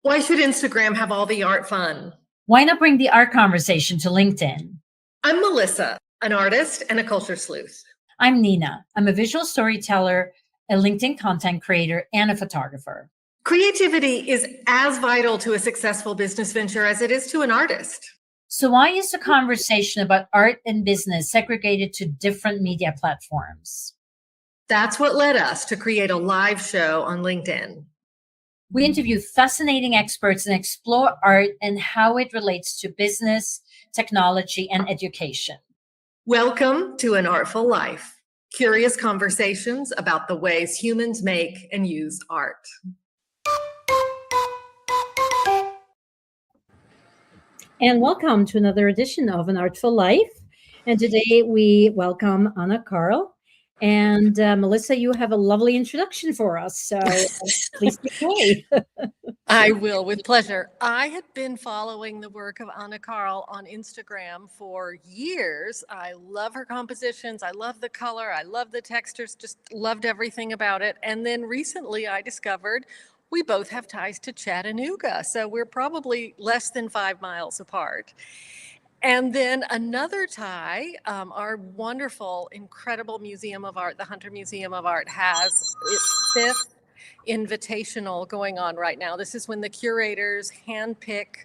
Why should Instagram have all the art fun? Why not bring the art conversation to LinkedIn? I'm Melissa, an artist and a culture sleuth. I'm Nina. I'm a visual storyteller, a LinkedIn content creator, and a photographer. Creativity is as vital to a successful business venture as it is to an artist. So why is the conversation about art and business segregated to different media platforms? That's what led us to create a live show on LinkedIn. We interview fascinating experts and explore art and how it relates to business, technology, and education. Welcome to An Artful Life, curious conversations about the ways humans make and use art. And welcome to another edition of An Artful Life. And today we welcome Anna Carll. And Melissa, you have a lovely introduction for us. So please take it away. I will, with pleasure. I had been following the work of Anna Carll on Instagram for years. I love her compositions. I love the color. I love the textures. Just loved everything about it. And then recently I discovered we both have ties to Chattanooga. So we're probably less than 5 miles apart. And then another tie, our wonderful, incredible Museum of Art, the Hunter Museum of Art, has its 5th Invitational going on right now. This is when the curators handpick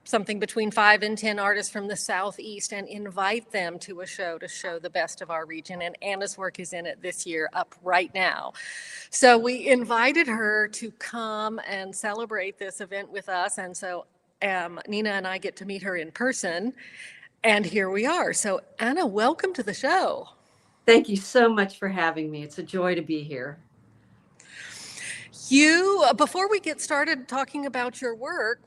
something between 5 and 10 artists from the Southeast and invite them to a show to show the best of our region. And Anna's work is in it this year, up right now. So we invited her to come and celebrate this event with us. And so Nina and I get to meet her in person. And here we are. So Anna, welcome to the show. Thank you so much for having me. It's a joy to be here. Before we get started talking about your work,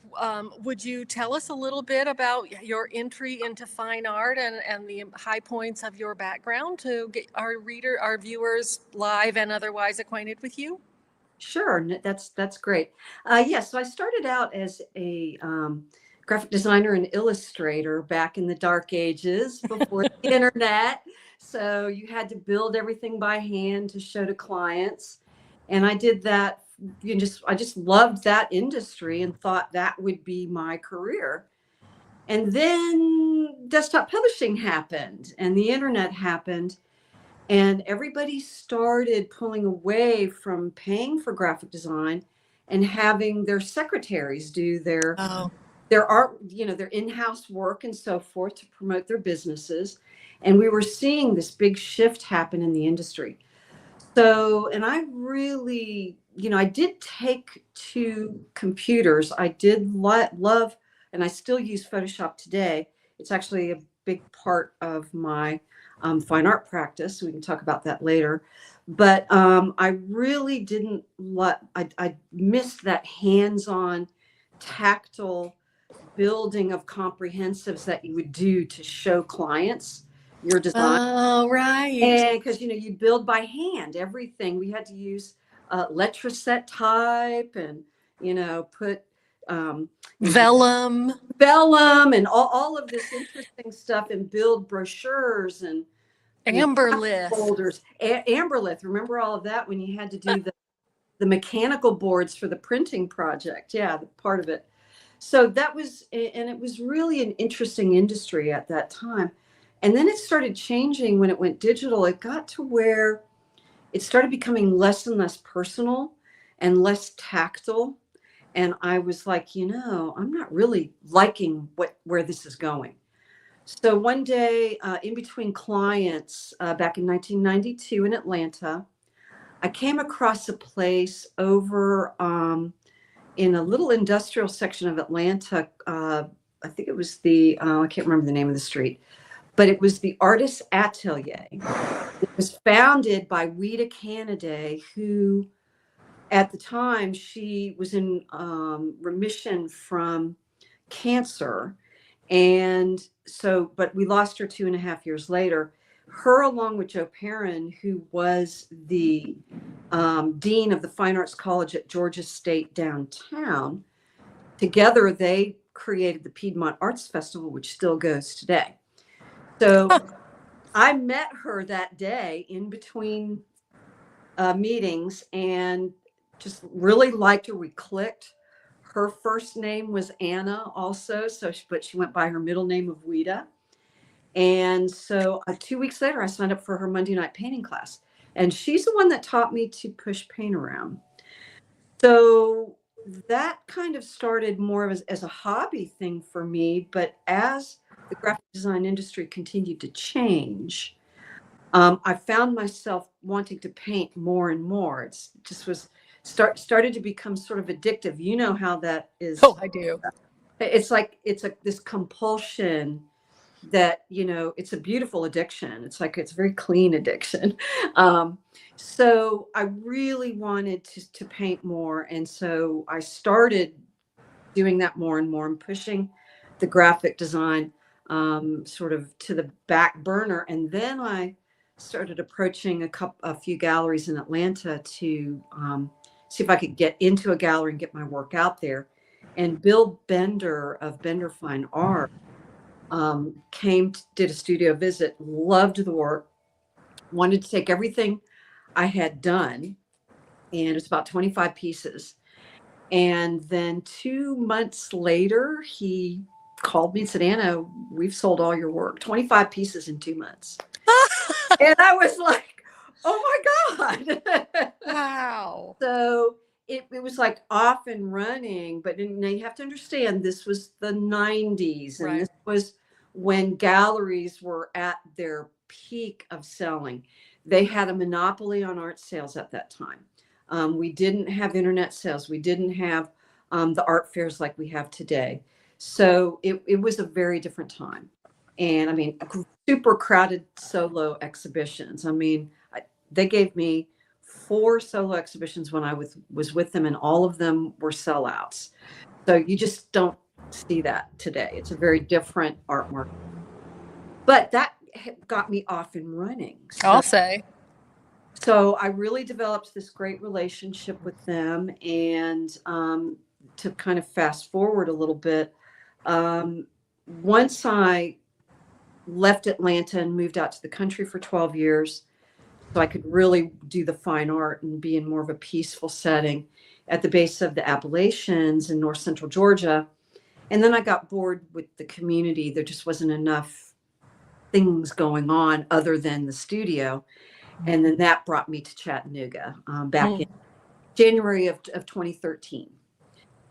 would you tell us a little bit about your entry into fine art and the high points of your background to get our viewers live and otherwise acquainted with you? Sure, that's great. So I started out as a graphic designer and illustrator back in the dark ages before the internet. So you had to build everything by hand to show to clients. And I did that. I just loved that industry and thought that would be my career. And then desktop publishing happened and the internet happened. And everybody started pulling away from paying for graphic design and having their secretaries do their art, their in-house work and so forth to promote their businesses. And we were seeing this big shift happen in the industry. So, and I really, I did take to computers. I did love, and I still use Photoshop today. It's actually a big part of my fine art practice. We can talk about that later. But I really didn't I missed that hands-on, tactile building of comprehensives that you would do to show clients your design. Oh, right. And because, you build by hand, everything. We had to use letraset type and, put vellum and all of this interesting stuff and build brochures and amberlith folders. Amberlith. Remember all of that when you had to do the mechanical boards for the printing project? Yeah, the part of it. So that was, and it was really an interesting industry at that time. And then it started changing when it went digital. It got to where it started becoming less and less personal and less tactile. And I was like, I'm not really liking where this is going. So one day in between clients back in 1992 in Atlanta, I came across a place over in a little industrial section of Atlanta. I think it was I can't remember the name of the street. But it was the Artist Atelier. It was founded by Weta Canaday, who at the time she was in remission from cancer. And so, but we lost her 2.5 years later. Her, along with Joe Perrin, who was the dean of the Fine Arts College at Georgia State downtown, together they created the Piedmont Arts Festival, which still goes today. So I met her that day in between meetings and just really liked her. We clicked. Her first name was Anna also, but she went by her middle name of Wida. And so 2 weeks later, I signed up for her Monday night painting class. And she's the one that taught me to push paint around. So that kind of started more as a hobby thing for me. But as the graphic design industry continued to change, I found myself wanting to paint more and more. It just started to become sort of addictive. You know how that is. Oh, I do. It's like this compulsion that, it's a beautiful addiction. It's a very clean addiction. So I really wanted to paint more. And so I started doing that more and more and pushing the graphic design sort of to the back burner. And then I started approaching a few galleries in Atlanta to see if I could get into a gallery and get my work out there. And Bill Bender of Bender Fine Art did a studio visit, loved the work, wanted to take everything I had done, and it's about 25 pieces. And then 2 months later, he called me and said, Anna, we've sold all your work, 25 pieces in 2 months. And I was like, oh my God. Wow. So it was like off and running, but now you have to understand this was the 90s. And Right. This was when galleries were at their peak of selling. They had a monopoly on art sales at that time. We didn't have internet sales. We didn't have the art fairs like we have today. So it was a very different time. And I mean, super crowded solo exhibitions. I mean, they gave me 4 solo exhibitions when I was with them, and all of them were sellouts. So you just don't see that today. It's a very different art market. But that got me off and running. I'll say. So I really developed this great relationship with them. And to kind of fast forward a little bit, once I left Atlanta and moved out to the country for 12 years, so I could really do the fine art and be in more of a peaceful setting at the base of the Appalachians in north central Georgia. And then I got bored with the community. There just wasn't enough things going on other than the studio. And then that brought me to Chattanooga back in January of 2013.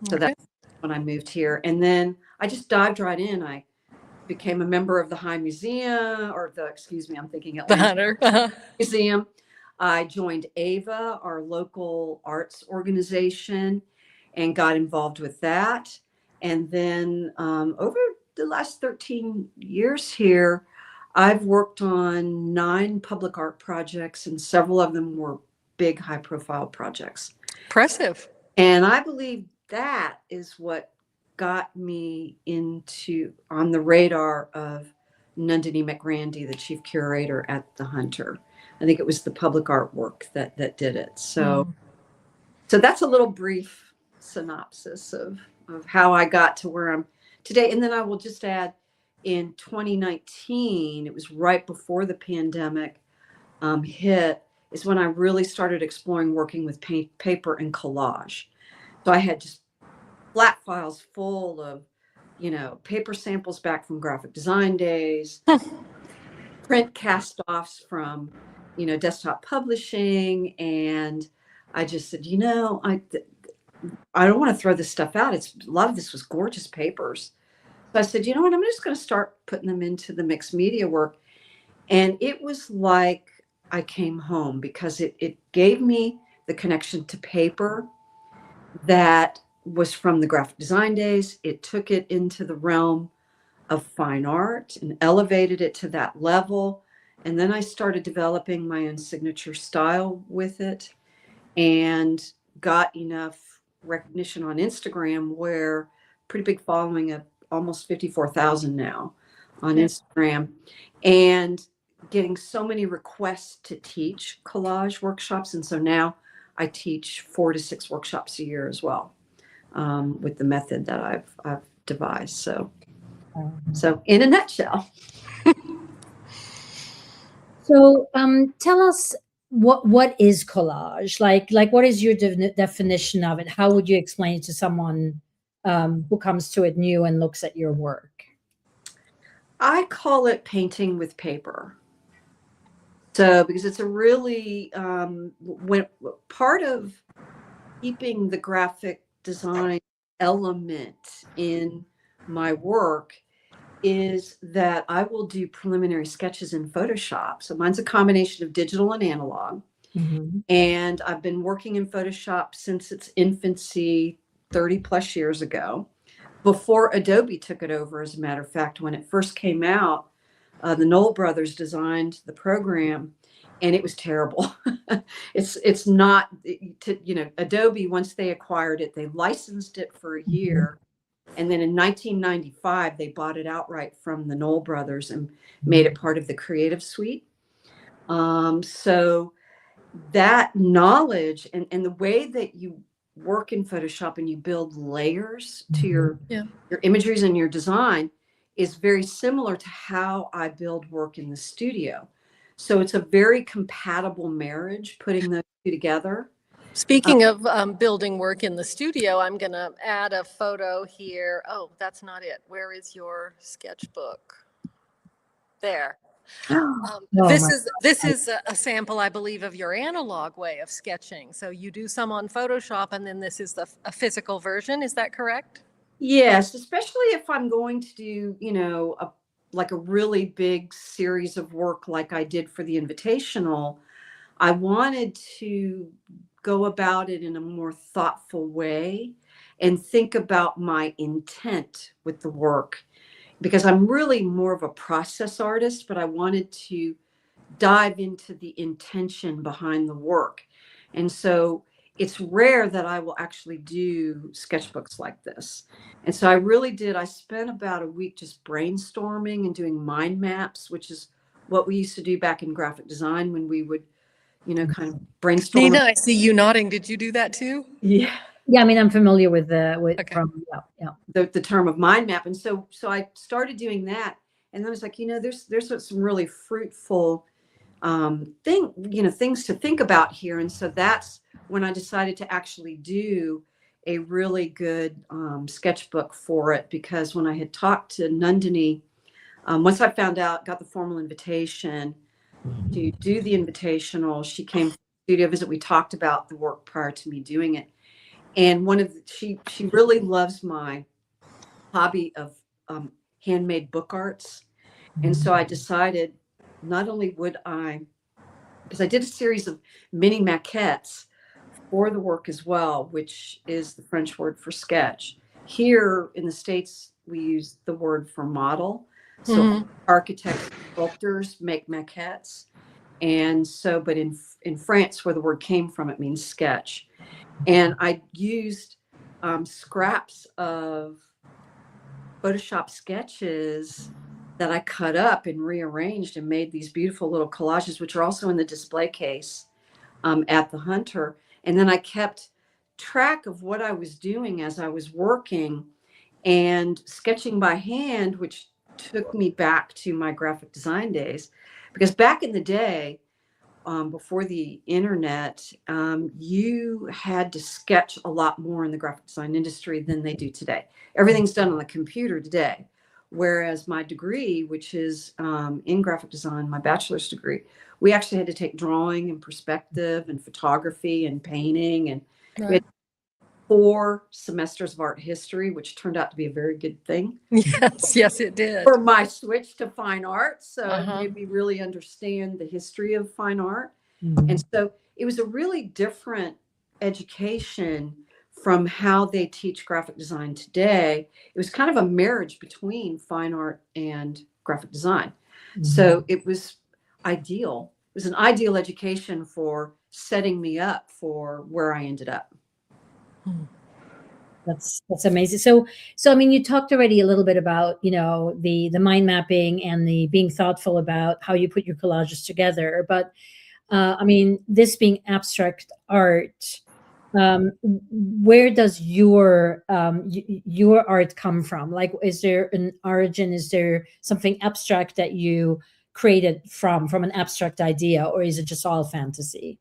So that's when I moved here. And then I just dived right in. I became a member of the High Museum, I'm thinking The Atlanta Hunter. Museum. I joined AVA, our local arts organization, and got involved with that. And then over the last 13 years here, I've worked on 9 public art projects, and several of them were big, high-profile projects. Impressive. And I believe that is what got me on the radar of Nandini McRandy, the chief curator at the Hunter. I think it was the public artwork that did it. So that's a little brief synopsis of how I got to where I'm today. And then I will just add, in 2019, it was right before the pandemic hit, is when I really started exploring working with paper and collage. So I had just flat files full of, paper samples back from graphic design days, print cast-offs from, desktop publishing. And I just said, I don't want to throw this stuff out. A lot of this was gorgeous papers. So I said, you know what, I'm just going to start putting them into the mixed media work. And it was like I came home, because it gave me the connection to paper that was from the graphic design days. It took it into the realm of fine art and elevated it to that level. And then I started developing my own signature style with it, and got enough recognition on Instagram, where pretty big following of almost 54,000 now on Instagram, and getting so many requests to teach collage workshops. And so now I teach 4 to 6 workshops a year as well, with the method that I've devised. So in a nutshell. So tell us, what is collage? Like what is your definition of it? How would you explain it to someone who comes to it new and looks at your work? I call it painting with paper. So, because it's a really, when part of keeping the graphic design element in my work is that I will do preliminary sketches in Photoshop. So mine's a combination of digital and analog. Mhm. And I've been working in Photoshop since its infancy 30 plus years ago, before Adobe took it over. As a matter of fact, when it first came out, the Knoll brothers designed the program, and it was terrible. It's not, Adobe, once they acquired it, they licensed it for a year. And then in 1995, they bought it outright from the Knoll brothers and made it part of the Creative Suite. So that knowledge and the way that you work in Photoshop and you build layers to your imageries and your design is very similar to how I build work in the studio. So it's a very compatible marriage, putting those two together. Speaking of building work in the studio, I'm going to add a photo here. Oh, that's not it. Where is your sketchbook? There. This is a sample, I believe, of your analog way of sketching. So you do some on Photoshop, and then this is a physical version. Is that correct? Yes, especially if I'm going to do, like a really big series of work like I did for the Invitational. I wanted to go about it in a more thoughtful way and think about my intent with the work, because I'm really more of a process artist, but I wanted to dive into the intention behind the work. And so it's rare that I will actually do sketchbooks like this. And so I spent about a week just brainstorming and doing mind maps, which is what we used to do back in graphic design when we would, kind of brainstorm. Nina, I see you nodding. Did you do that too? Yeah. Yeah, I mean, I'm familiar with Okay. The term of mind map. And so I started doing that. And then I was like, there's some really fruitful things to think about here. And so that's when I decided to actually do a really good sketchbook for it, because when I had talked to Nandini, once I got the formal invitation to do the Invitational, she came to the studio visit. We talked about the work prior to me doing it. And she really loves my hobby of handmade book arts. And so I decided not only would because I did a series of mini maquettes for the work as well, which is the French word for sketch. Here in the States, we use the word for model. So architects, sculptors make maquettes. And so, but in France, where the word came from, it means sketch. And I used scraps of Photoshop sketches that I cut up and rearranged and made these beautiful little collages, which are also in the display case at the Hunter. And then I kept track of what I was doing as I was working and sketching by hand, which took me back to my graphic design days. Because back in the day, before the internet, you had to sketch a lot more in the graphic design industry than they do today. Everything's done on the computer today. Whereas my degree, which is in graphic design, my bachelor's degree, we actually had to take drawing and perspective and photography and painting. And we had 4 semesters of art history, which turned out to be a very good thing. Yes, it did. For my switch to fine art. So it made me really understand the history of fine art. And so it was a really different education from how they teach graphic design today. It was kind of a marriage between fine art and graphic design. So it was ideal. It was an ideal education for setting me up for where I ended up. That's amazing. So I mean, you talked already a little bit about, the mind mapping and the being thoughtful about how you put your collages together. But I mean, this being abstract art, where does your art come from? Like, is there an origin? Is there something abstract that you created from an abstract idea, or is it just all fantasy?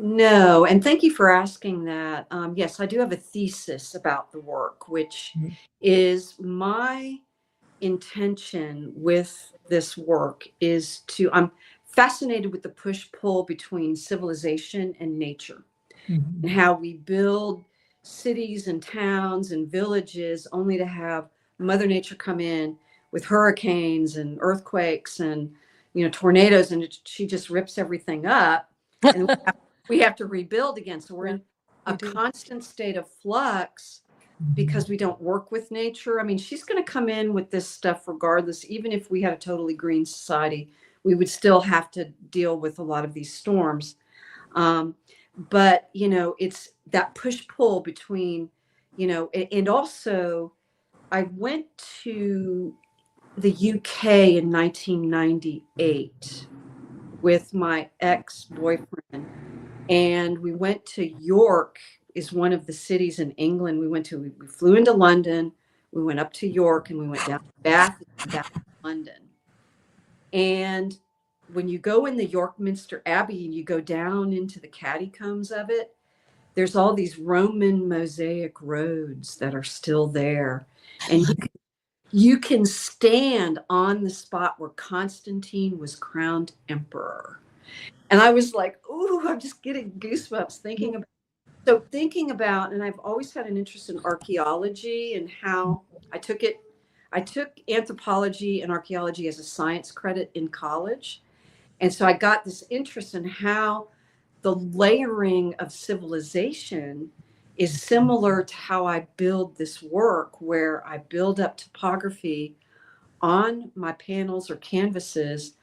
No, and thank you for asking that. Yes, I do have a thesis about the work, which is my intention with this work is I'm fascinated with the push-pull between civilization and nature, and how we build cities and towns and villages only to have Mother Nature come in with hurricanes and earthquakes and tornadoes, and she just rips everything up, and we have to rebuild again. So we're in a constant state of flux because we don't work with nature. I mean, she's going to come in with this stuff regardless. Even if we had a totally green society, we would still have to deal with a lot of these storms. But, it's that push-pull between, and also I went to the UK in 1998 with my ex-boyfriend, and we went to York, is one of the cities in England. We flew into London, we went up to York, and we went down to Bath and back to London. And when you go in the York Minster Abbey and you go down into the catacombs of it, there's all these Roman mosaic roads that are still there. And you can stand on the spot where Constantine was crowned emperor. And I was like, ooh, I'm just getting goosebumps thinking about, and I've always had an interest in archaeology and how I took anthropology and archaeology as a science credit in college. And so I got this interest in how the layering of civilization is similar to how I build this work, where I build up topography on my panels or canvases,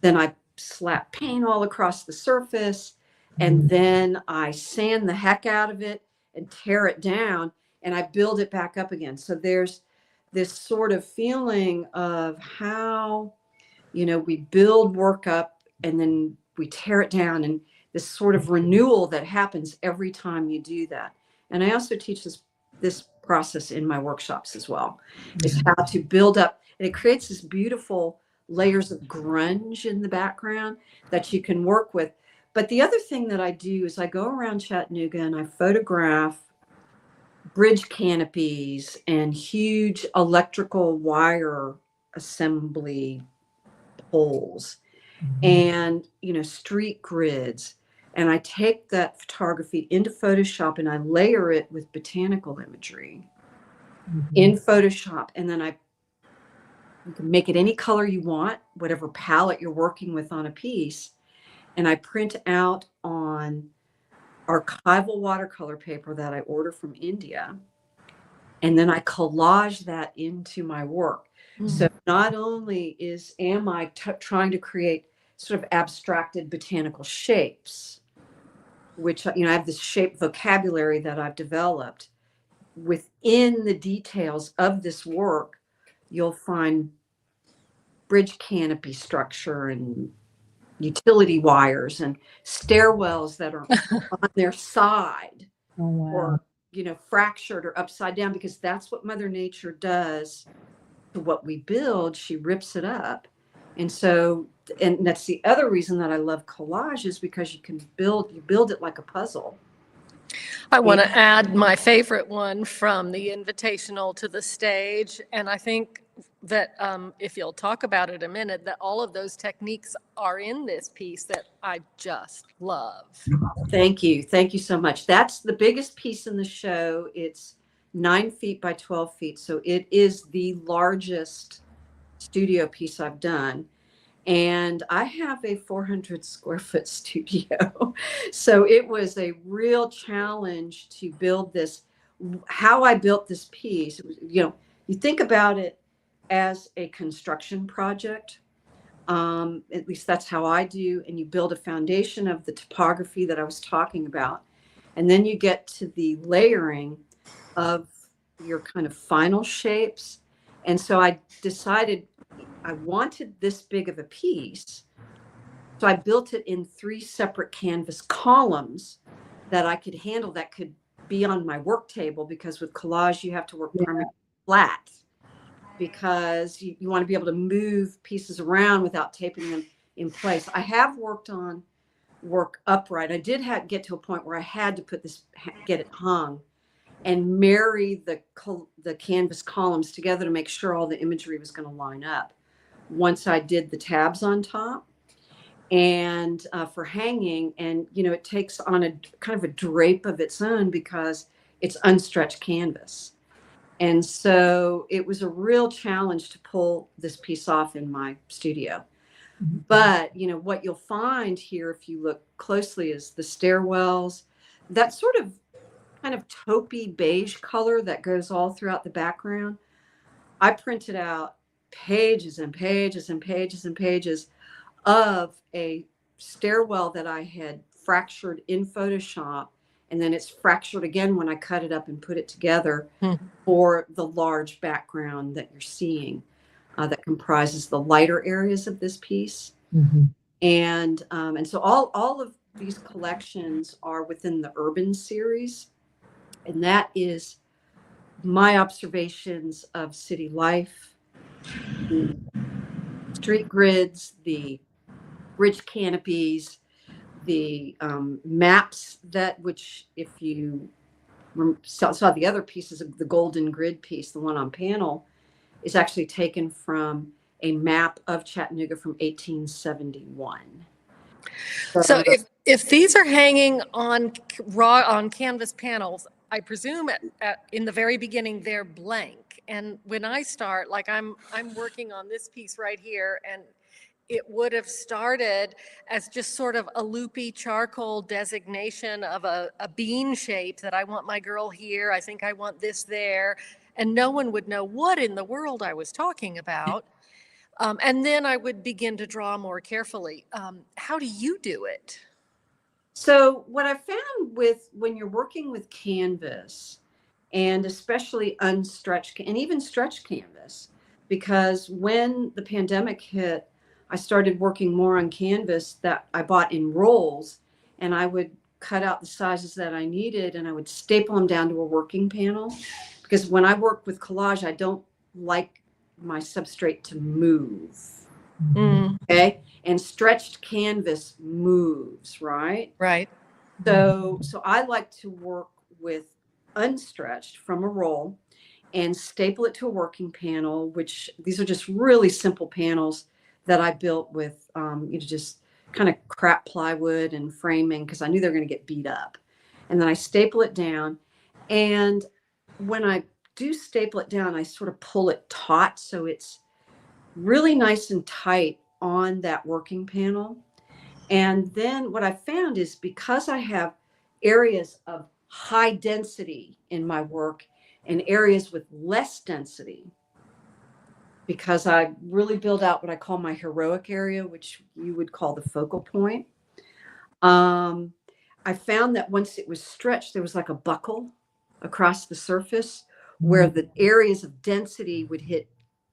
then I slap paint all across the surface, and then I sand the heck out of it and tear it down, and I build it back up again. So there's this sort of feeling of how, we build work up and then we tear it down, and this sort of renewal that happens every time you do that. And I also teach this process in my workshops as well, is how to build up, and it creates this beautiful layers of grunge in the background that you can work with. But the other thing that I do is I go around Chattanooga and I photograph bridge canopies and huge electrical wire assembly poles and, street grids. And I take that photography into Photoshop and I layer it with botanical imagery in Photoshop. And then you can make it any color you want, whatever palette you're working with on a piece. And I print out on archival watercolor paper that I order from India. And then I collage that into my work. So not only am I trying to create sort of abstracted botanical shapes, which, I have this shape vocabulary that I've developed. Within the details of this work, you'll find bridge canopy structure and utility wires and stairwells that are on their side, or fractured or upside down, because that's what Mother Nature does to what we build. She rips it up. And so, and that's the other reason that I love collage, is because you build it like a puzzle. I want to add my favorite one from the invitational to the stage. And I think that if you'll talk about it a minute, that all of those techniques are in this piece that I just love. Thank you. Thank you so much. That's the biggest piece in the show. It's 9 feet by 12 feet. So it is the largest studio piece I've done. And I have a 400 square foot studio. So it was a real challenge to build this. How I built this piece, you think about it as a construction project. At least that's how I do. And you build a foundation of the topography that I was talking about. And then you get to the layering of your kind of final shapes. And so I decided I wanted this big of a piece. So I built it in 3 separate canvas columns that I could handle, that could be on my work table, because with collage, you have to work permanently flat, because you want to be able to move pieces around without taping them in place. I have worked on work upright. I did get to a point where I had to get it hung and marry the canvas columns together to make sure all the imagery was going to line up. Once I did the tabs on top and for hanging, and it takes on a kind of a drape of its own because it's unstretched canvas. And so it was a real challenge to pull this piece off in my studio. But what you'll find here, if you look closely, is the stairwells, that sort of kind of taupey beige color that goes all throughout the background. I printed out pages and pages and pages and pages of a stairwell that I had fractured in Photoshop, and then it's fractured again when I cut it up and put it together for the large background that you're seeing that comprises the lighter areas of this piece. And so all of these collections are within the urban series. And that is my observations of city life, the street grids, the bridge canopies, the maps which if you saw the other pieces of the golden grid piece, the one on panel, is actually taken from a map of Chattanooga from 1871. So if these are hanging on canvas panels, I presume in the very beginning they're blank. And when I start, like I'm working on this piece right here, and it would have started as just sort of a loopy charcoal designation of a bean shape that I want my girl here. I think I want this there. And no one would know what in the world I was talking about. And then I would begin to draw more carefully. How do you do it? So what I found when you're working with canvas, and especially unstretched and even stretched canvas, because when the pandemic hit, I started working more on canvas that I bought in rolls, and I would cut out the sizes that I needed and I would staple them down to a working panel. Because when I work with collage, I don't like my substrate to move. Okay. And stretched canvas moves, right? Right. So I like to work with unstretched from a roll and staple it to a working panel, which these are just really simple panels that I built with, just kind of crap plywood and framing, because I knew they were going to get beat up. And then I staple it down. And when I do staple it down, I sort of pull it taut so it's really nice and tight on that working panel. And then what I found is, because I have areas of high density in my work and areas with less density, because I really build out what I call my heroic area, which you would call the focal point. I found that once it was stretched, there was like a buckle across the surface where the areas of density would hit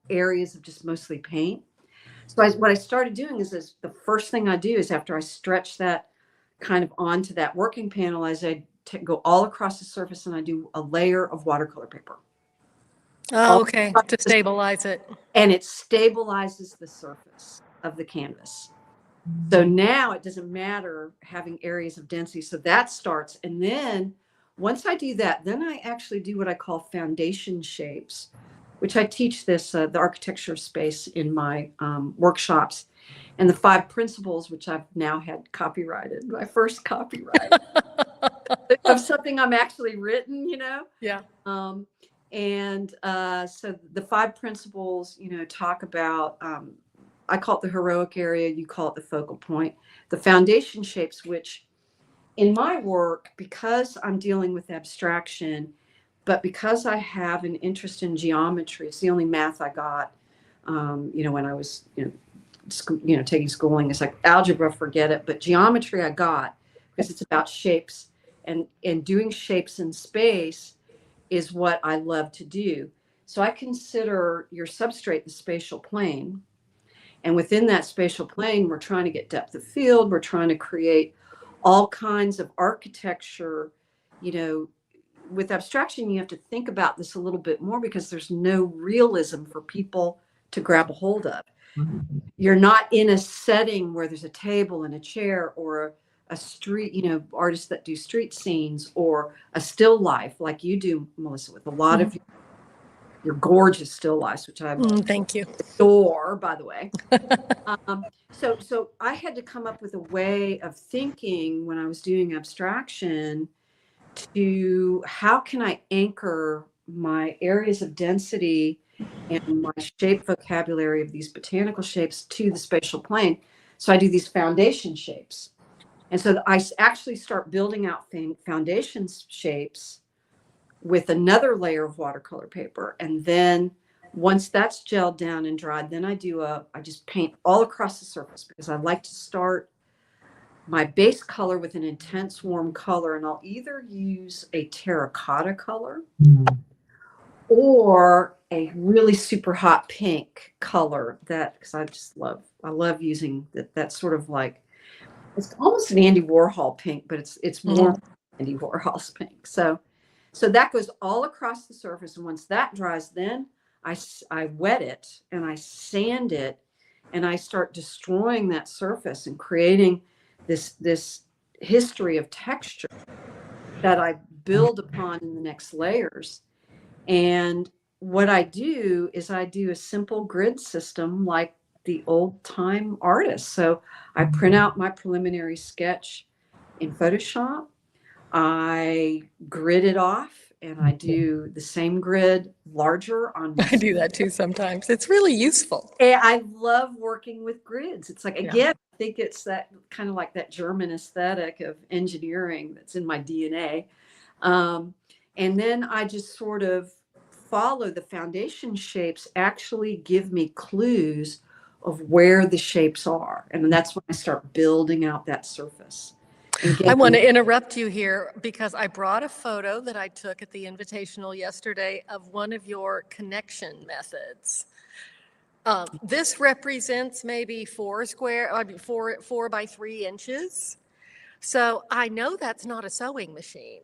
areas of just mostly paint. So what I started doing is the first thing I do is, after I stretch that kind of onto that working panel, as I go all across the surface, and I do a layer of watercolor paper. Oh, okay, to stabilize it. And it stabilizes the surface of the canvas. So now it doesn't matter having areas of density. So that starts. And then once I do that, then I actually do what I call foundation shapes, which I teach the architecture of space in my workshops. And the 5 principles, which I've now had copyrighted, my first copyright of something I'm actually written, Yeah. So the 5 principles, talk about, I call it the heroic area, you call it the focal point. The foundation shapes, which in my work, because I'm dealing with abstraction, but because I have an interest in geometry, it's the only math I got, when I was, taking schooling. It's like algebra, forget it. But geometry I got, because it's about shapes, and doing shapes in space is what I love to do. So I consider your substrate the spatial plane. And within that spatial plane, we're trying to get depth of field. We're trying to create all kinds of architecture. With abstraction, you have to think about this a little bit more, because there's no realism for people to grab a hold of. You're not in a setting where there's a table and a chair or a street, artists that do street scenes or a still life like you do, Melissa, with a lot of your gorgeous still lifes, which I Thank you. adore, by the way. So I had to come up with a way of thinking when I was doing abstraction to how can I anchor my areas of density and my shape vocabulary of these botanical shapes to the spatial plane. So I do these foundation shapes. And so I actually start building out foundation shapes with another layer of watercolor paper. And then once that's gelled down and dried, then I just paint all across the surface because I like to start my base color with an intense warm color. And I'll either use a terracotta color or a really super hot pink color because I love using that sort of like, it's almost an Andy Warhol pink, but it's more Andy Warhol's pink. So that goes all across the surface. And once that dries, then I wet it and I sand it and I start destroying that surface and creating this history of texture that I build upon in the next layers. And what I do is I do a simple grid system like the old time artists. So I print out my preliminary sketch in Photoshop. I grid it off and I do the same grid larger on my I do that too sometimes. It's really useful. And I love working with grids. It's like, again, I think it's that kind of like that German aesthetic of engineering that's in my DNA. And then I just sort of follow the foundation shapes, actually give me clues of where the shapes are. And that's when I start building out that surface. I want to interrupt you here because I brought a photo that I took at the Invitational yesterday of one of your connection methods. This represents maybe 4 by 3 inches. So I know that's not a sewing machine.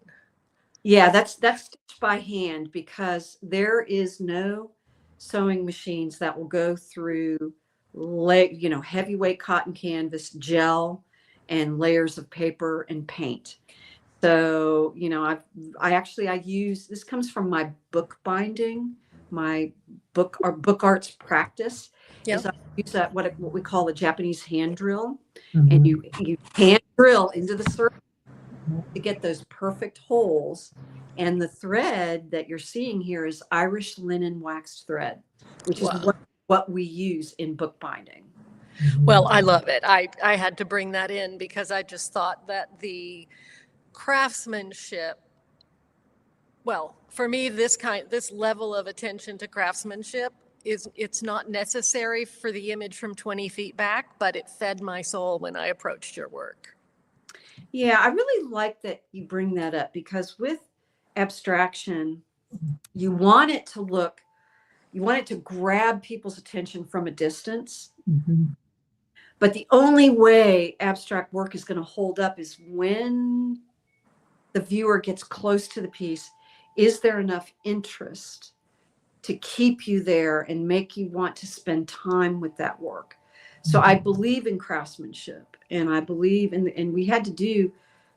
Yeah, that's stitched by hand because there is no sewing machines that will go through heavyweight cotton canvas, gel, and layers of paper and paint. So, I use, this comes from my book binding, my book arts practice. Yep. I use that, what we call a Japanese hand drill. And you hand drill into the surface to get those perfect holes. And the thread that you're seeing here is Irish linen waxed thread, which is what we use in book binding. Well, I love it. I had to bring that in because I just thought that the craftsmanship, well, for me, this level of attention to craftsmanship it's not necessary for the image from 20 feet back, but it fed my soul when I approached your work. Yeah, I really like that you bring that up because with abstraction, you want it to grab people's attention from a distance. But the only way abstract work is going to hold up is when the viewer gets close to the piece. Is there enough interest to keep you there and make you want to spend time with that work? So I believe in craftsmanship, and I believe in, and we had to do,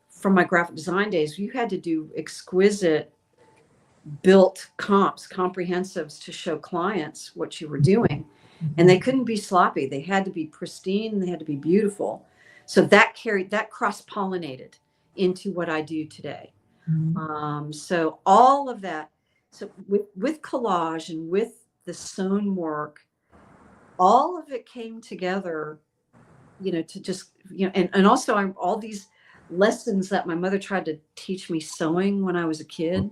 from my graphic design days, you had to do exquisite built comprehensives to show clients what you were doing. And they couldn't be sloppy. They had to be pristine. They had to be beautiful. So that cross-pollinated into what I do today. So all of that. So with collage and with the sewn work, all of it came together, to just, and also all these lessons that my mother tried to teach me sewing when I was a kid.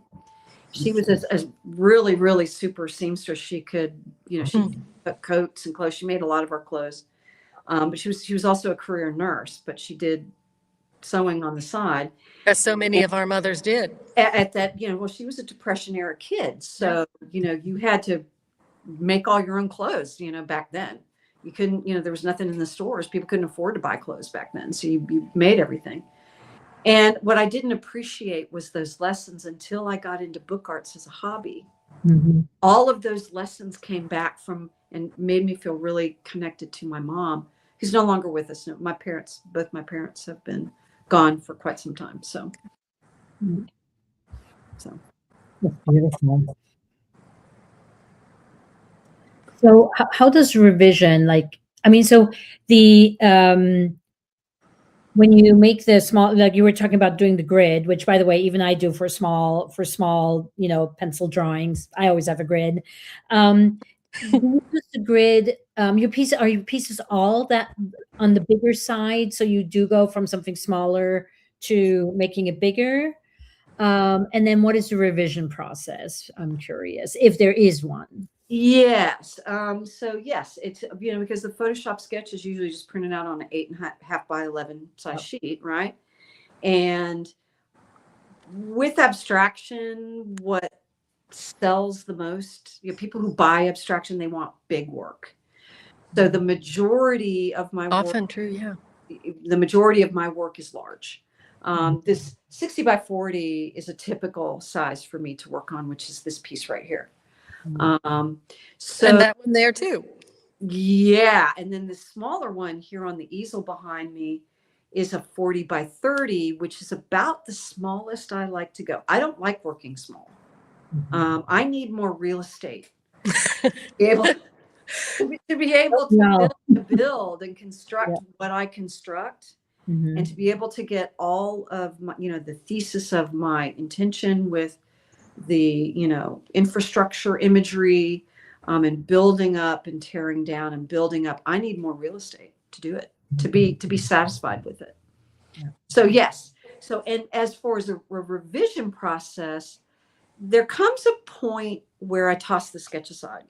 She was a really, really super seamstress. She could, she cut coats and clothes. She made a lot of our clothes. But she was also a career nurse, but she did sewing on the side. As so many of our mothers did. At that, she was a Depression era kid. So, you had to make all your own clothes, back then. You couldn't, there was nothing in the stores. People couldn't afford to buy clothes back then. So you made everything. And what I didn't appreciate was those lessons until I got into book arts as a hobby. All of those lessons came back from and made me feel really connected to my mom, who's no longer with us. Both my parents have been gone for quite some time. So, That's beautiful. So how does revision, like, I mean, so the when you make the small, like you were talking about doing the grid, which by the way, even I do for small, pencil drawings. I always have a grid. Do you use the grid, are your pieces all that on the bigger side? So you do go from something smaller to making it bigger? And then what is the revision process? I'm curious if there is one. yes. So yes, it's, because the Photoshop sketch is usually just printed out on an 8.5 by 11 size sheet, right? And with abstraction, what sells the most, people who buy abstraction, they want big work. So the majority of my Often work, true, yeah. the majority of my work is large. This 60 by 40 is a typical size for me to work on, which is this piece right here. So And that one there too. yeah, and then the smaller one here on the easel behind me is a 40 by 30, which is about the smallest I like to go. I don't like working small. I need more real estate to be able to build and construct what I construct, and to be able to get all of my, the thesis of my intention with the, infrastructure imagery, and building up and tearing down and building up. I need more real estate to do it, to be satisfied with it. So yes. So, and as far as a revision process, there comes a point where I toss the sketch aside.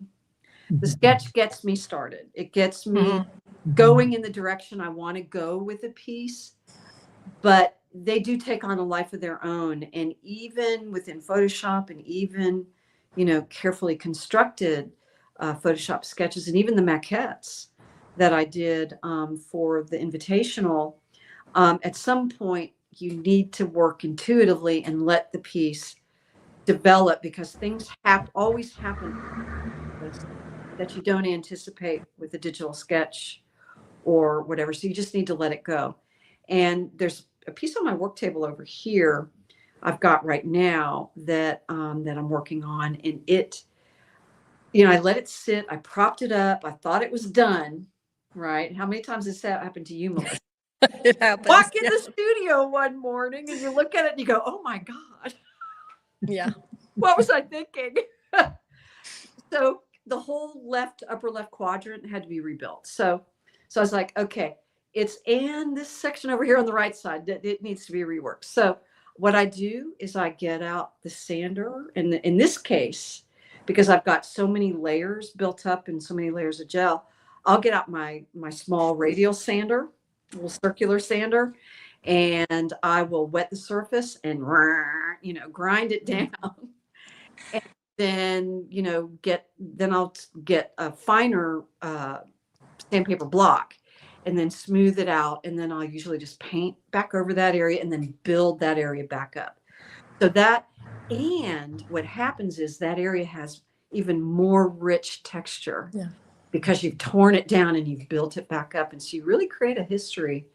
The sketch gets me started. It gets me going in the direction I want to go with a piece, but they do take on a life of their own. And even within Photoshop, and even, carefully constructed Photoshop sketches, and even the maquettes that I did for the Invitational, at some point you need to work intuitively and let the piece develop, because things always happen that you don't anticipate with a digital sketch or whatever. So you just need to let it go. And there's a piece on my work table over here I've got right now that that I'm working on, and it, I let it sit. I propped it up. I thought it was done. Right? How many times has that happened to you, Melissa? It happens. Walk in the studio one morning and you look at it and you go, "Oh my God, Yeah. what was I thinking?" So the whole upper left quadrant had to be rebuilt. So I was like, okay, and this section over here on the right side, it needs to be reworked. So what I do is I get out the sander, and in this case, because I've got so many layers built up and so many layers of gel, I'll get out my small radial sander, little circular sander, and I will wet the surface and grind it down. And then I'll get a finer sandpaper block and then smooth it out, and then I'll usually just paint back over that area and then build that area back up. So and what happens is that area has even more rich texture, because you've torn it down and you've built it back up, and so you really create a history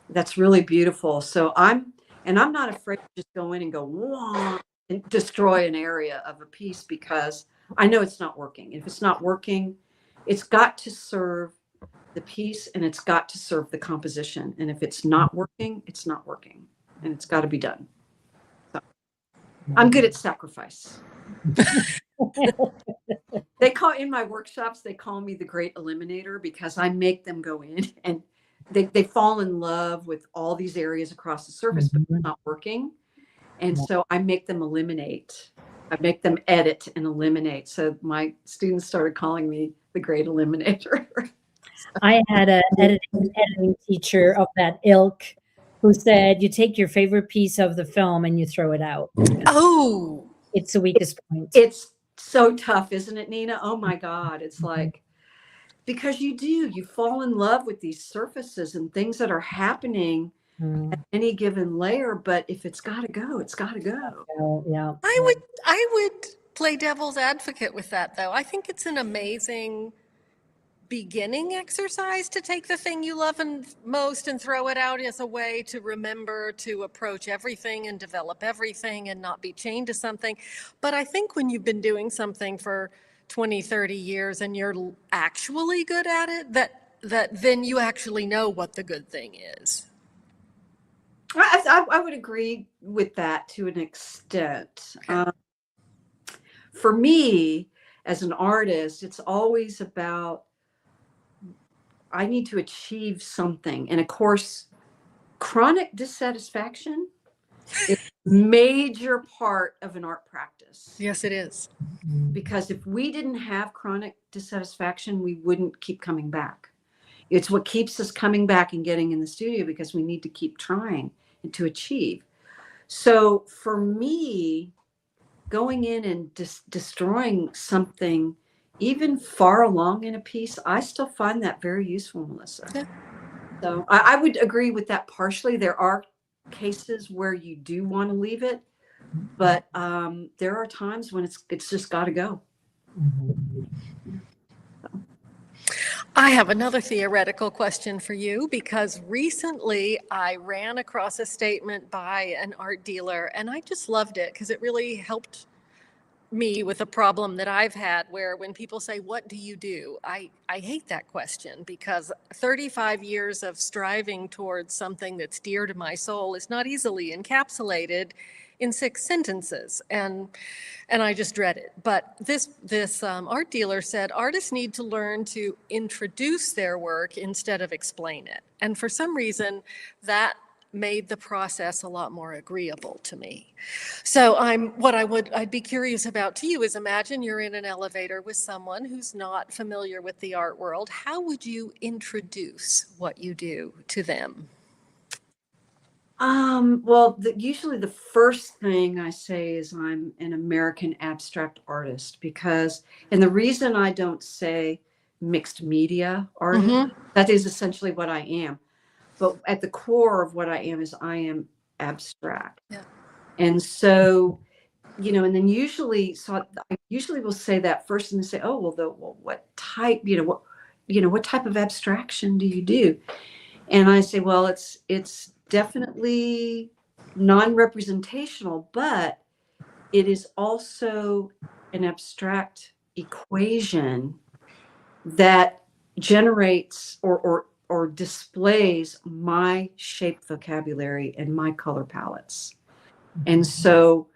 that's really beautiful. So I'm not afraid to just go in and go, whoa, and destroy an area of a piece, because I know it's not working. If it's not working, it's got to serve the piece, and it's got to serve the composition. And if it's not working, it's not working, and it's got to be done. So I'm good at sacrifice. In my workshops, they call me the great eliminator, because I make them go in and they fall in love with all these areas across the surface, but it's not working. And so I make them eliminate. I make them edit and eliminate. So my students started calling me the great eliminator. I had an editing teacher of that ilk who said, you take your favorite piece of the film and you throw it out. Oh, It's the weakest point. It's so tough, isn't it, Nina? Oh my God. It's like, because you fall in love with these surfaces and things that are happening at any given layer. But if it's got to go, it's got to go. Yeah. I would play devil's advocate with that, though. I think it's an amazing beginning exercise to take the thing you love and most and throw it out as a way to remember to approach everything and develop everything and not be chained to something. But I think when you've been doing something for 20, 30 years and you're actually good at it, that then you actually know what the good thing is. I would agree with that to an extent. Okay. For me, as an artist, it's always about, I need to achieve something. And of course, chronic dissatisfaction is a major part of an art practice. Yes, it is. Because if we didn't have chronic dissatisfaction, we wouldn't keep coming back. It's what keeps us coming back and getting in the studio, because we need to keep trying and to achieve. So for me, going in and destroying something, even far along in a piece, I still find that very useful, Melissa. Yeah. So I would agree with that partially. There are cases where you do want to leave it, but there are times when it's just got to go. I have another theoretical question for you, because recently I ran across a statement by an art dealer and I just loved it because it really helped me with a problem that I've had, where when people say, "What do you do?" I hate that question, because 35 years of striving towards something that's dear to my soul is not easily encapsulated in 6 sentences, and I just dread it. But this art dealer said artists need to learn to introduce their work instead of explain it, and for some reason that made the process a lot more agreeable to me. So I'd be curious about to you is, imagine you're in an elevator with someone who's not familiar with the art world. How would you introduce what you do to them? Well, usually the first thing I say is I'm an American abstract artist, because, and the reason I don't say mixed media artist, that is essentially what I am. But at the core of what I am is I am abstract. Yeah. And so, and then I usually will say that first, and then say, oh, well, what type, what type of abstraction do you do? And I say, well, it's definitely non-representational, but it is also an abstract equation that generates or displays my shape vocabulary and my color palettes. And so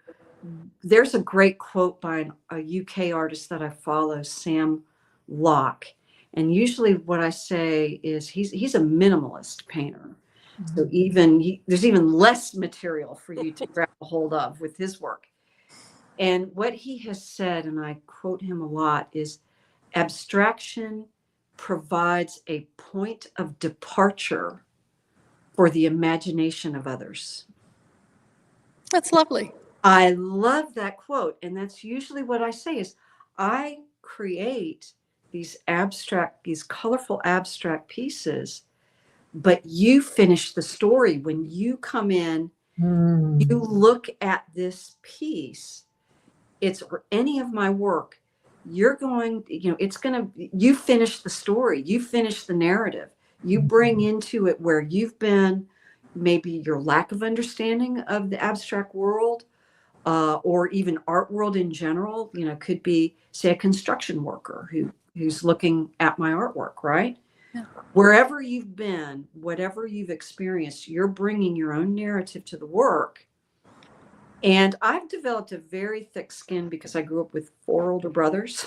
there's a great quote by a UK artist that I follow, Sam Locke. And usually what I say is he's a minimalist painter. So there's even less material for you to grab a hold of with his work. And what he has said, and I quote him a lot, is abstraction provides a point of departure for the imagination of others. That's lovely. I love that quote. And that's usually what I say is I create these colorful abstract pieces, but you finish the story. When you come in, you look at this piece, or any of my work, you're going, you finish the story, you finish the narrative, you bring into it where you've been, maybe your lack of understanding of the abstract world, or even art world in general. Could be, say, a construction worker who's looking at my artwork, right? Yeah. Wherever you've been, whatever you've experienced, you're bringing your own narrative to the work. And I've developed a very thick skin because I grew up with 4 older brothers.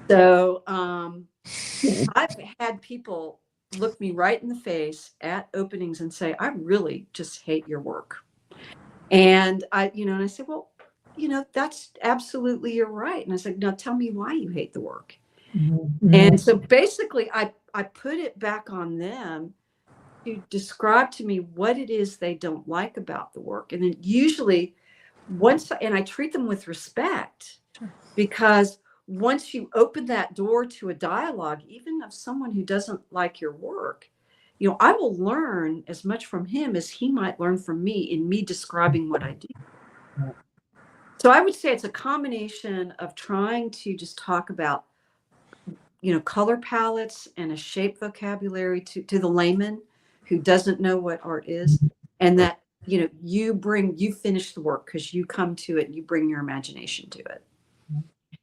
So I've had people look me right in the face at openings and say, I really just hate your work. And I said, well, that's absolutely, you're right. And I said, now tell me why you hate the work. And so basically I put it back on them to describe to me what it is they don't like about the work. And then usually and I treat them with respect, because once you open that door to a dialogue, even of someone who doesn't like your work, I will learn as much from him as he might learn from me in me describing what I do. So I would say it's a combination of trying to just talk about color palettes and a shape vocabulary to the layman who doesn't know what art is, and that, you finish the work because you come to it, you bring your imagination to it.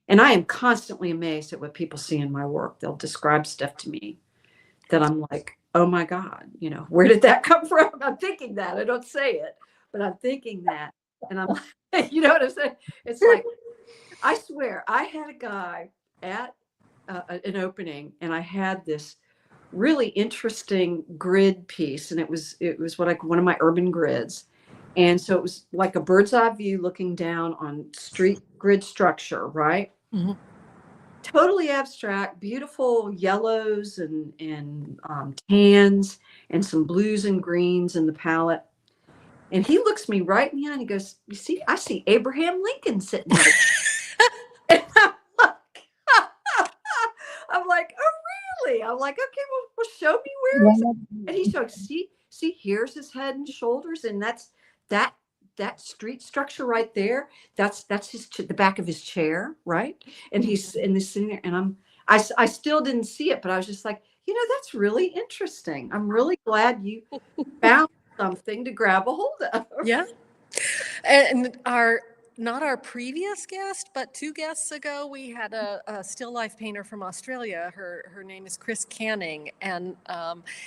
And I am constantly amazed at what people see in my work. They'll describe stuff to me that I'm like, oh my God, where did that come from? I'm thinking that. I don't say it, but I'm thinking that. And I'm like, you know what I'm saying? It's like, I swear, I had a guy at an opening, and I had this really interesting grid piece, and it was one of my urban grids. And so it was like a bird's eye view looking down on street grid structure, right? Mm-hmm. Totally abstract, beautiful yellows and tans and some blues and greens in the palette. And he looks me right in the eye and he goes, "You see, I see Abraham Lincoln sitting there." And I'm like, "Oh, really?" I'm like, "Okay, well, show me where is it?" And he showed, see, here's his head and shoulders, and that's that street structure right there. That's the back of his chair, right? And he's sitting there, and I still didn't see it, but I was just like, that's really interesting. I'm really glad you found something to grab a hold of. Yeah. And not our previous guest, but 2 guests ago, we had a still life painter from Australia. Her name is Chris Canning, and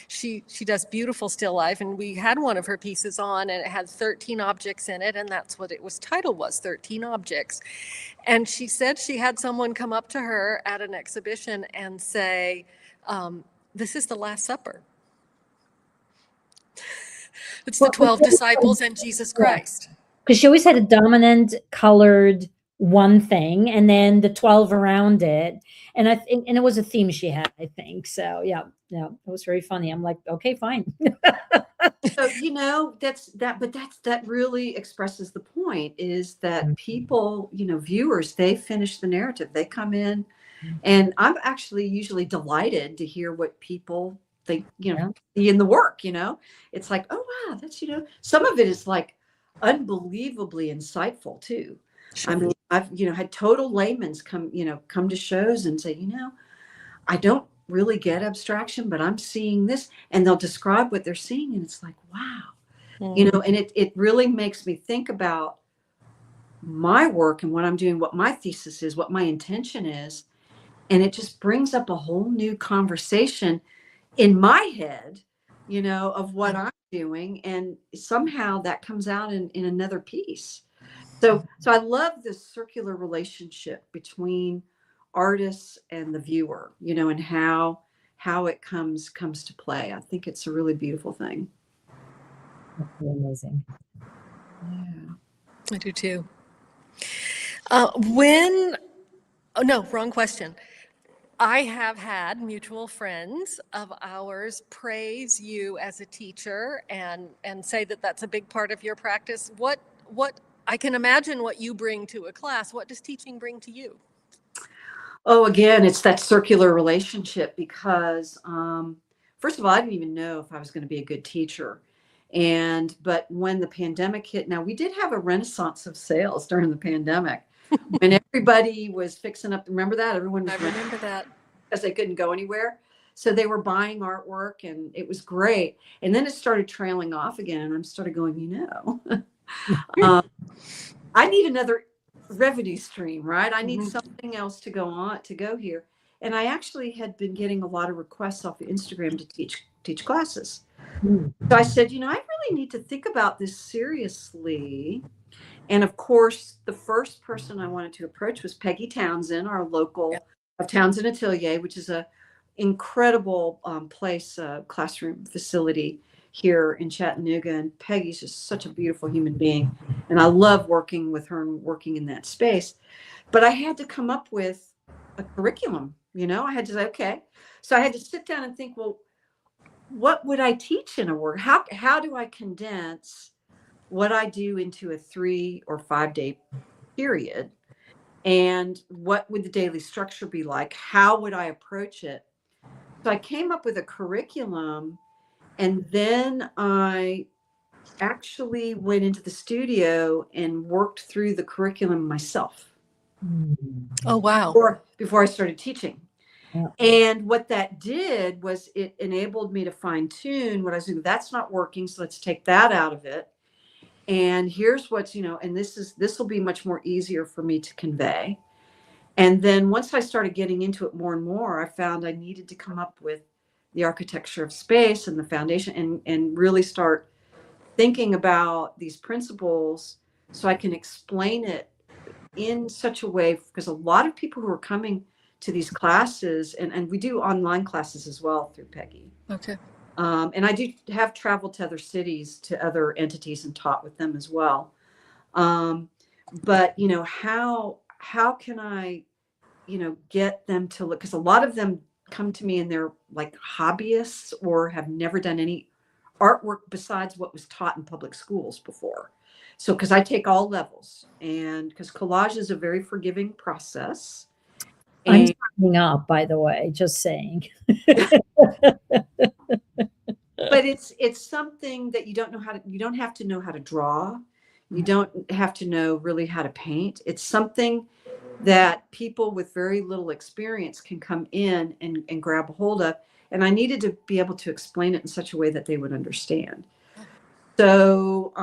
she does beautiful still life. And we had one of her pieces on, and it had 13 objects in it, and that's what it was. Title was 13 Objects. And she said she had someone come up to her at an exhibition and say, "This is the Last Supper. It's the 12 disciples and Jesus Christ." Because she always had a dominant colored one thing, and then the 12 around it, and and it was a theme she had, I think. So yeah, it was very funny. I'm like, okay, fine. So that really expresses the point, is that people, viewers, they finish the narrative. They come in, and I'm actually usually delighted to hear what people think, see in the work. It's like, oh wow, that's some of it is like unbelievably insightful too. Sure. I mean, I've had total laymen's come to shows and say, I don't really get abstraction, but I'm seeing this, and they'll describe what they're seeing, and it's like, wow. And it really makes me think about my work and what I'm doing, what my thesis is, what my intention is, and it just brings up a whole new conversation in my head, of what I'm doing, and somehow that comes out in another piece. So I love this circular relationship between artists and the viewer, and how it comes to play. I think it's a really beautiful thing. That's really amazing. Yeah. I do too. Oh no, wrong question. I have had mutual friends of ours praise you as a teacher and say that that's a big part of your practice. What I can imagine what you bring to a class. What does teaching bring to you? Oh, again, it's that circular relationship, because first of all, I didn't even know if I was going to be a good teacher. But when the pandemic hit, now we did have a renaissance of sales during the pandemic. When everybody was fixing up, remember that? Everyone was, I remember that, because they couldn't go anywhere. So they were buying artwork, and it was great. And then it started trailing off again. And I started going, I need another revenue stream, right? I need something else to go here. And I actually had been getting a lot of requests off of Instagram to teach classes. So I said, I really need to think about this seriously. And of course, the first person I wanted to approach was Peggy Townsend, our local of Townsend Atelier, which is a incredible classroom facility here in Chattanooga. And Peggy's just such a beautiful human being, and I love working with her and working in that space. But I had to come up with a curriculum. I had to say, okay. So I had to sit down and think, well, what would I teach in a work? How do I condense what I do into a 3 or 5 day period? And what would the daily structure be like? How would I approach it? So I came up with a curriculum, and then I actually went into the studio and worked through the curriculum myself. Oh, wow. Before I started teaching. Yeah. And what that did was it enabled me to fine tune what I was doing. That's not working. So let's take that out of it. And here's what's, and this will be much more easier for me to convey. And then once I started getting into it more and more, I found I needed to come up with the architecture of space and the foundation and really start thinking about these principles so I can explain it in such a way, because a lot of people who are coming to these classes, and we do online classes as well through Peggy. Okay. And I do have traveled to other cities, to other entities, and taught with them as well. But how can I, get them to look? Because a lot of them come to me and they're like hobbyists or have never done any artwork besides what was taught in public schools before. So, because I take all levels, and because collage is a very forgiving process. I'm signing up, by the way, just saying. But it's something that you don't have to know how to draw. You don't have to know really how to paint. It's something that people with very little experience can come in and grab a hold of. And I needed to be able to explain it in such a way that they would understand. So,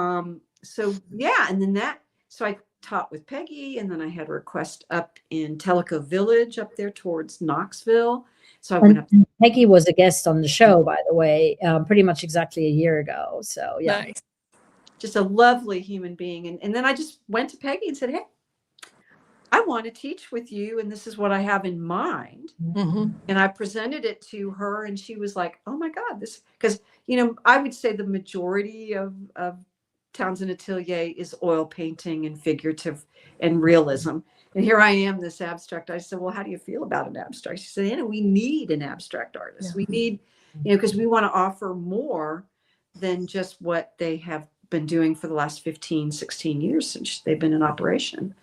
yeah. And then so I taught with Peggy, and then I had a request up in Tellico Village up there towards Knoxville. So I went up. Peggy was a guest on the show, by the way, pretty much exactly a year ago. So yeah. Nice. Just a lovely human being. And then I just went to Peggy and said, hey, I want to teach with you, and this is what I have in mind. Mm-hmm. And I presented it to her, and she was like, oh my God, because, I would say the majority of Townsend Atelier is oil painting and figurative and realism. And here I am, this abstract. I said, well, how do you feel about an abstract? She said, Anna, we need an abstract artist. Yeah. We need, because we want to offer more than just what they have been doing for the last 15, 16 years since they've been in operation.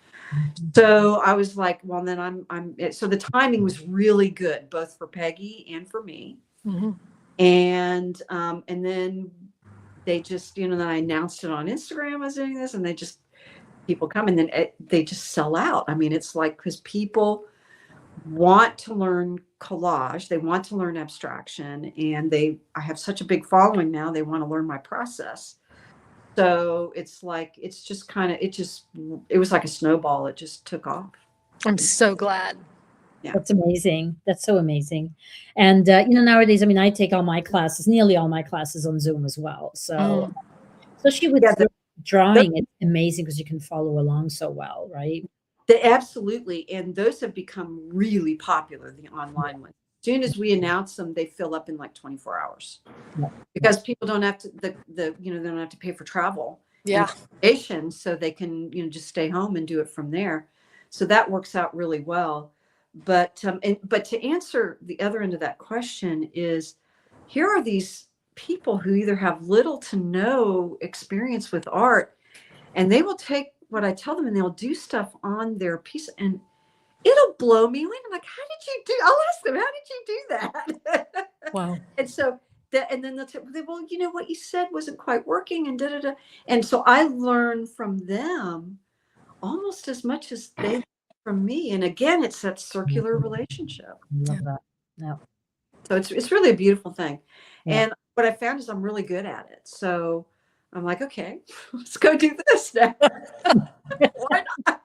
So I was like, well, then so the timing was really good, both for Peggy and for me. Mm-hmm. And then they just, then I announced it on Instagram, I was doing this, and people come, and then they just sell out. I mean, it's like, because people want to learn collage, they want to learn abstraction, and I have such a big following now, they want to learn my process. So it's like, it's just kind of, it was like a snowball. It just took off. I'm so glad. Yeah. That's amazing. That's so amazing. And, nowadays, I mean, I take nearly all my classes on Zoom as well. So, especially with drawing, it's amazing because you can follow along so well, right? Absolutely. And those have become really popular, the online ones. As soon as we announce them, they fill up in like 24 hours. Yeah. Because people don't have to, they don't have to pay for travel. Yeah. So they can, just stay home and do it from there. So that works out really well. But to answer the other end of that question is, here are these people who either have little to no experience with art, and they will take what I tell them and they'll do stuff on their piece, and it'll blow me away. I'm like, how did you do? I'll ask them, how did you do that? Wow. And so and then they'll say, well, what you said wasn't quite working, and da da da. And so I learn from them almost as much as they from me. And again, it's that circular relationship. I love that. Yeah. So it's really a beautiful thing. Yeah. And what I found is I'm really good at it. So I'm like, okay, let's go do this now. Why not?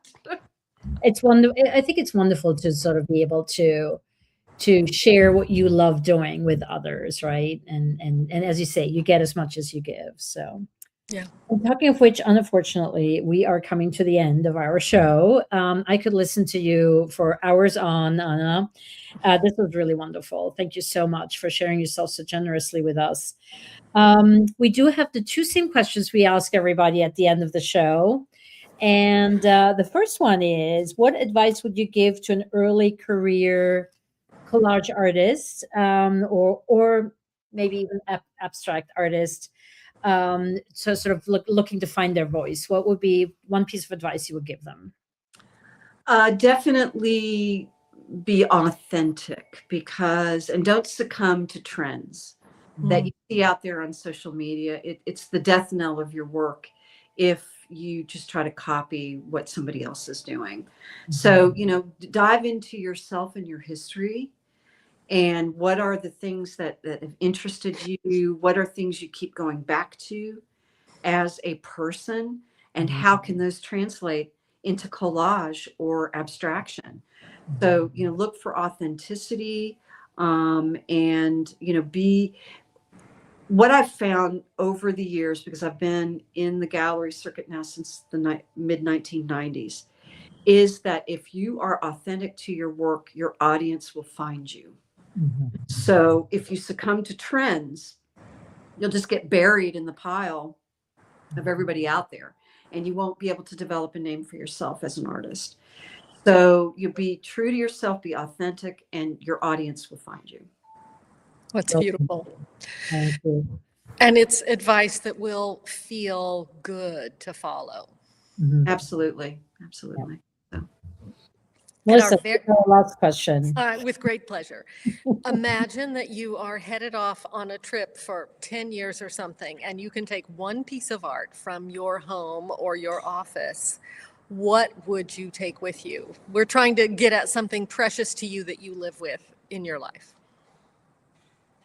It's wonderful. I think it's wonderful to sort of be able to share what you love doing with others, right? And as you say, you get as much as you give. So yeah. And talking of which, unfortunately, we are coming to the end of our show. I could listen to you for hours on, Anna. This was really wonderful. Thank you so much for sharing yourself so generously with us. We do have the two same questions we ask everybody at the end of the show. And the first one is, what advice would you give to an early career collage artist or maybe even abstract artist, so sort of looking to find their voice? What would be one piece of advice you would give them? Definitely be authentic, and don't succumb to trends that you see out there on social media. It's the death knell of your work if you just try to copy what somebody else is doing. So, dive into yourself and your history, and what are the things that have interested you? What are things you keep going back to as a person? And how can those translate into collage or abstraction? So, look for authenticity, and, be what I've found over the years, because I've been in the gallery circuit now since the mid 1990s, is that if you are authentic to your work, your audience will find you. So if you succumb to trends, you'll just get buried in the pile of everybody out there, and you won't be able to develop a name for yourself as an artist. So you be true to yourself, be authentic, and your audience will find you. That's beautiful. Thank you. And it's advice that will feel good to follow. Absolutely. Absolutely. Melissa, last question. With great pleasure. Imagine that you are headed off on a trip for 10 years or something, and you can take one piece of art from your home or your office. What would you take with you? We're trying to get at something precious to you that you live with in your life.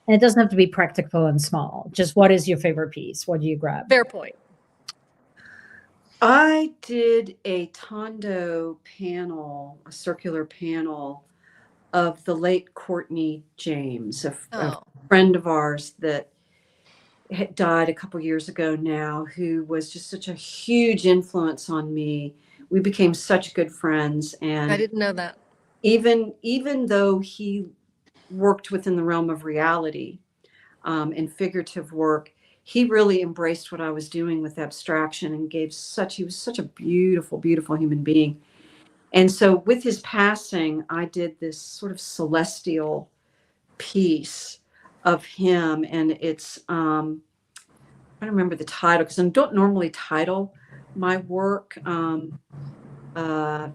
And it doesn't have to be practical and small. Just what is your favorite piece? What do you grab? Fair point. I did a Tondo panel, a circular panel of the late Courtney James, a friend of ours that had died a couple years ago now, who was just such a huge influence on me. We became such good friends. And I didn't know that. Even though he worked within the realm of reality and figurative work, he really embraced what I was doing with abstraction and he was such a beautiful, beautiful human being. And so with his passing, I did this sort of celestial piece of him. And it's, I don't remember the title because I don't normally title my work. Let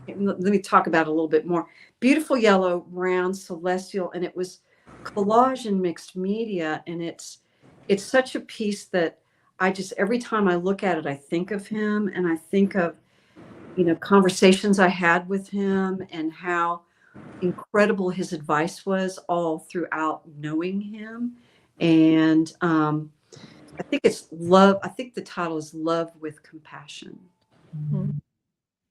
me talk about it a little bit more. Beautiful yellow, round, celestial, and it was collage and mixed media. And it's such a piece that every time I look at it, I think of him and I think of, conversations I had with him and how incredible his advice was all throughout knowing him. And I think it's love. I think the title is Love with Compassion.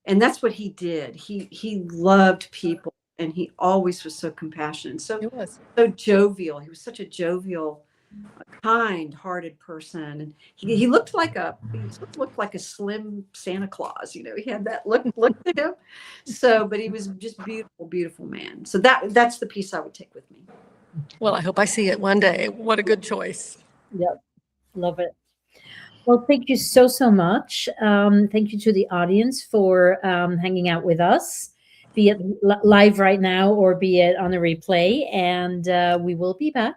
And that's what he did. He loved people and he always was so compassionate. So jovial. He was such a jovial, kind-hearted person, and he looked like a slim Santa Claus. He had that look to him. So, but he was just beautiful man. So that's the piece I would take with me. Well, I hope I see it one day. What a good choice. Yep, love it. Well, thank you so much. Thank you to the audience for hanging out with us, be it live right now or be it on a replay. And we will be back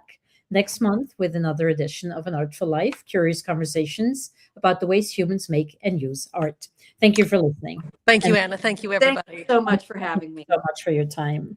next month with another edition of An Artful Life, curious conversations about the ways humans make and use art. Thank you for listening. Thank you, Anna. Thank you, everybody. Thank you so much for having me. So much for your time.